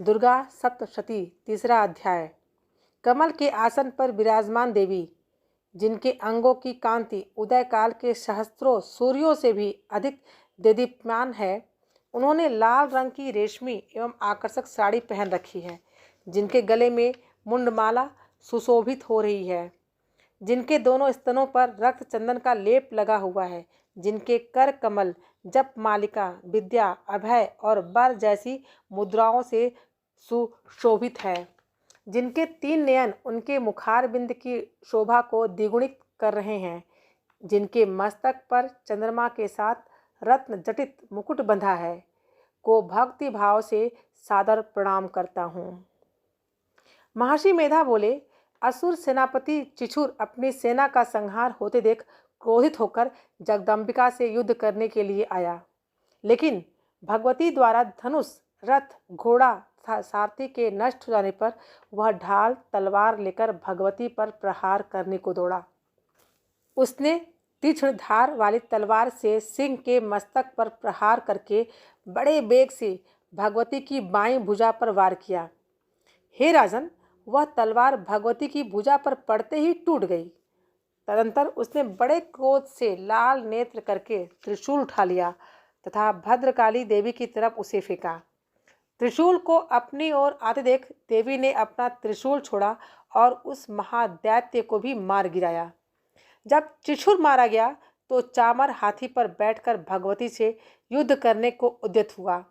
दुर्गा सप्तशती तीसरा अध्याय। कमल के आसन पर विराजमान देवी, जिनके अंगों की कांति उदय काल के सहस्त्रों सूर्यों से भी अधिक देदीप्यमान है। उन्होंने लाल रंग की रेशमी एवं आकर्षक साड़ी पहन रखी है, जिनके गले में मुंडमाला सुशोभित हो रही है, जिनके दोनों स्तनों पर रक्त चंदन का लेप लगा हुआ है, जिनके कर कमल जप मालिका विद्या अभय और बर जैसी मुद्राओं से सुशोभित है, जिनके 3 नयन उनके मुखार बिंद की शोभा को द्विगुणित कर रहे हैं, जिनके मस्तक पर चंद्रमा के साथ रत्न जटित मुकुट बंधा है, को भक्ति भाव से सादर प्रणाम करता हूँ। महर्षि मेधा बोले, असुर सेनापति चिछुर अपनी सेना का संहार होते देख क्रोधित होकर जगदम्बिका से युद्ध करने के लिए आया, लेकिन भगवती द्वारा धनुष रथ घोड़ा तथा सारथी के नष्ट हो जाने पर वह ढाल तलवार लेकर भगवती पर प्रहार करने को दौड़ा। उसने तीक्ष्ण धार वाली तलवार से सिंह के मस्तक पर प्रहार करके बड़े वेग से भगवती की बाईं भुजा पर वार किया। हे राजन, वह तलवार भगवती की भुजा पर पड़ते ही टूट गई। तदंतर उसने बड़े क्रोध से लाल नेत्र करके त्रिशूल उठा लिया तथा भद्रकाली देवी की तरफ उसे फेंका। त्रिशूल को अपनी ओर आते देख देवी ने अपना त्रिशूल छोड़ा और उस महादैत्य को भी मार गिराया। जब चिछुर मारा गया तो चामर हाथी पर बैठकर भगवती से युद्ध करने को उद्यत हुआ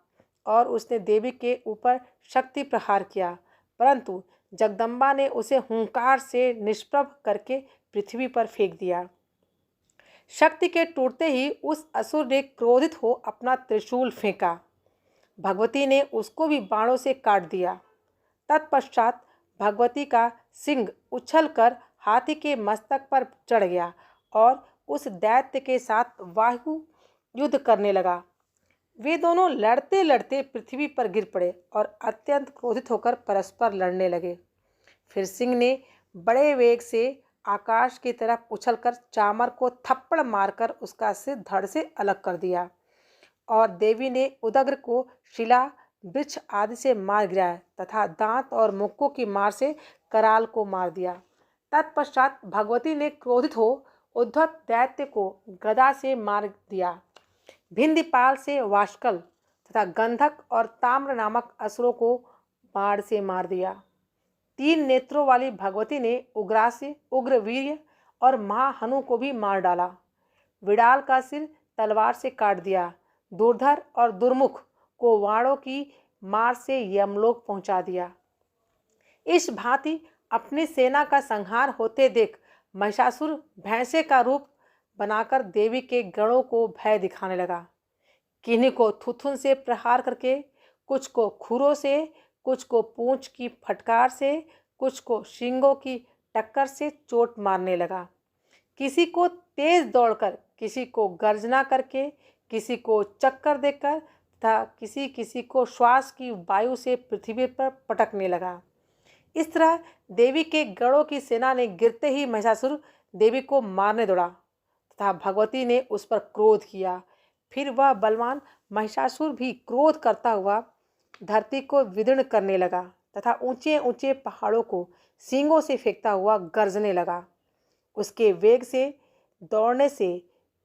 और उसने देवी के ऊपर शक्ति प्रहार किया, परंतु जगदम्बा ने उसे हुंकार से निष्प्रभ करके पृथ्वी पर फेंक दिया। शक्ति के टूटते ही उस असुर ने क्रोधित हो अपना त्रिशूल फेंका। भगवती ने उसको भी बाणों से काट दिया। तत्पश्चात भगवती का सिंह उछलकर हाथी के मस्तक पर चढ़ गया और उस दैत्य के साथ वायु युद्ध करने लगा। वे दोनों लड़ते लड़ते पृथ्वी पर गिर पड़े और अत्यंत क्रोधित होकर परस्पर लड़ने लगे। फिर सिंह ने बड़े वेग से आकाश की तरफ उछलकर चामर को थप्पड़ मारकर उसका सिर धड़ से अलग कर दिया और देवी ने उदग्र को शिला वृक्ष आदि से मार गिराया तथा दांत और मुक्कों की मार से कराल को मार दिया। तत्पश्चात भगवती ने क्रोधित हो उद्धत दैत्य को गदा से मार दिया। भिंदीपाल से वाष्कल तथा गंधक और ताम्र नामक असुरों को बाण से मार दिया। 3 नेत्रों वाली भगवती ने उग्रास्य उग्रवीर्य और महाहनु को भी मार डाला। विडाल का सिर तलवार से काट दिया। दुर्धर और दुर्मुख को वाणों की मार से यमलोक पहुंचा दिया। इस भांति अपनी सेना का संहार होते देख महिषासुर भैंसे का रूप बनाकर देवी के गणों को भय दिखाने लगा। किन्हीं को थुथुन से प्रहार करके, कुछ को खुरों से, कुछ को पूंछ की फटकार से, कुछ को सींगों की टक्कर से चोट मारने लगा। किसी को तेज दौड़कर, किसी को गर्जना करके, किसी को चक्कर देकर तथा किसी किसी को श्वास की वायु से पृथ्वी पर पटकने लगा। इस तरह देवी के गणों की सेना ने गिरते ही महिषासुर देवी को मारने दौड़ा तथा भगवती ने उस पर क्रोध किया। फिर वह बलवान महिषासुर भी क्रोध करता हुआ धरती को विदीर्ण करने लगा तथा ऊंचे ऊंचे पहाड़ों को सींगों से फेंकता हुआ गरजने लगा। उसके वेग से दौड़ने से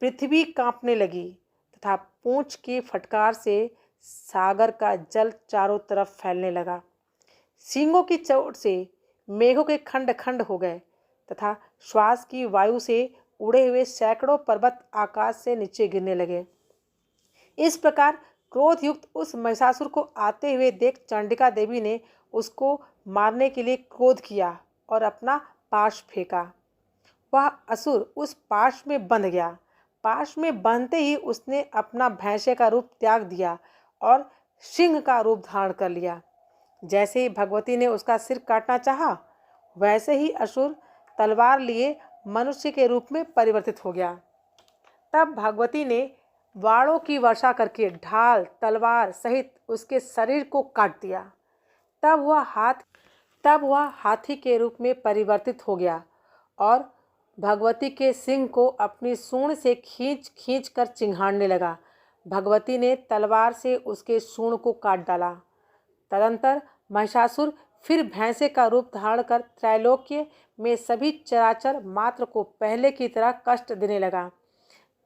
पृथ्वी कांपने लगी तथा पूंछ की फटकार से सागर का जल चारों तरफ फैलने लगा। सींगों की चोट से मेघों के खंड खंड हो गए तथा श्वास की वायु से उड़े हुए सैकड़ों पर्वत आकाश से नीचे गिरने लगे। इस प्रकार क्रोध युक्त उस महिषासुर को आते हुए देख चंडिका देवी ने उसको मारने के लिए क्रोध किया और अपना पाश फेंका। वह असुर उस पाश में बंध गया। पाश में बंधते ही उसने अपना भैंसे का रूप त्याग दिया और सिंह का रूप धारण कर लिया। जैसे ही भगवती ने उसका सिर काटना चाहा, वैसे ही असुर तलवार लिए मनुष्य के रूप में परिवर्तित हो गया। तब भगवती ने वाणों की वर्षा करके ढाल तलवार सहित उसके शरीर को काट दिया। तब वह हाथी के रूप में परिवर्तित हो गया और भगवती के सिंह को अपनी सूंड से खींच खींच कर चिंघाड़ने लगा। भगवती ने तलवार से उसके सूंड को काट डाला। तदंतर महिषासुर फिर भैंसे का रूप धारण कर त्रैलोक्य में सभी चराचर मात्र को पहले की तरह कष्ट देने लगा।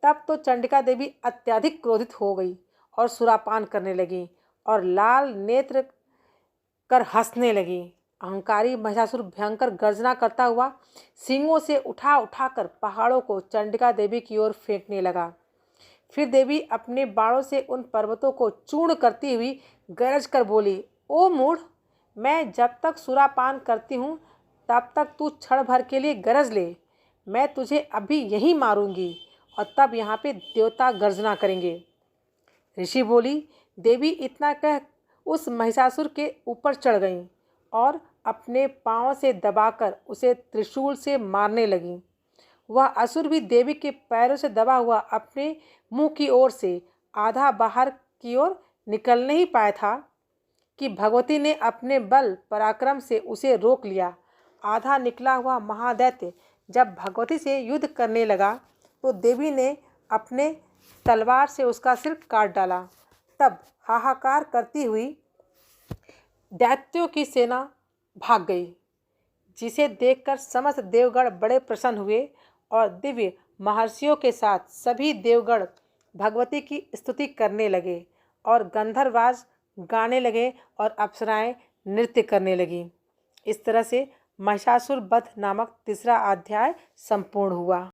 तब तो चंडिका देवी अत्यधिक क्रोधित हो गई और सुरापान करने लगी और लाल नेत्र कर हंसने लगी। अहंकारी महिषासुर भयंकर गर्जना करता हुआ सींगों से उठा उठाकर पहाड़ों को चंडिका देवी की ओर फेंकने लगा। फिर देवी अपने बाणों से उन पर्वतों को चूर्ण करती हुई गरज कर बोली, ओ मूढ़, मैं जब तक सुरापान करती हूँ तब तक तू क्षण भर के लिए गरज ले। मैं तुझे अभी यहीं मारूंगी और तब यहाँ पे देवता गर्जना करेंगे। ऋषि बोली, देवी इतना कह उस महिषासुर के ऊपर चढ़ गईं और अपने पांव से दबाकर उसे त्रिशूल से मारने लगीं। वह असुर भी देवी के पैरों से दबा हुआ अपने मुंह की ओर से आधा बाहर की ओर निकल नहीं पाया था कि भगवती ने अपने बल पराक्रम से उसे रोक लिया। आधा निकला हुआ महादैत्य जब भगवती से युद्ध करने लगा तो देवी ने अपने तलवार से उसका सिर काट डाला। तब हाहाकार करती हुई दैत्यों की सेना भाग गई, जिसे देखकर समस्त देवगण बड़े प्रसन्न हुए और दिव्य महर्षियों के साथ सभी देवगण भगवती की स्तुति करने लगे और गंधर्वराज गाने लगे और अप्सराएं नृत्य करने लगीं। इस तरह से महिषासुर वध नामक तीसरा अध्याय संपूर्ण हुआ।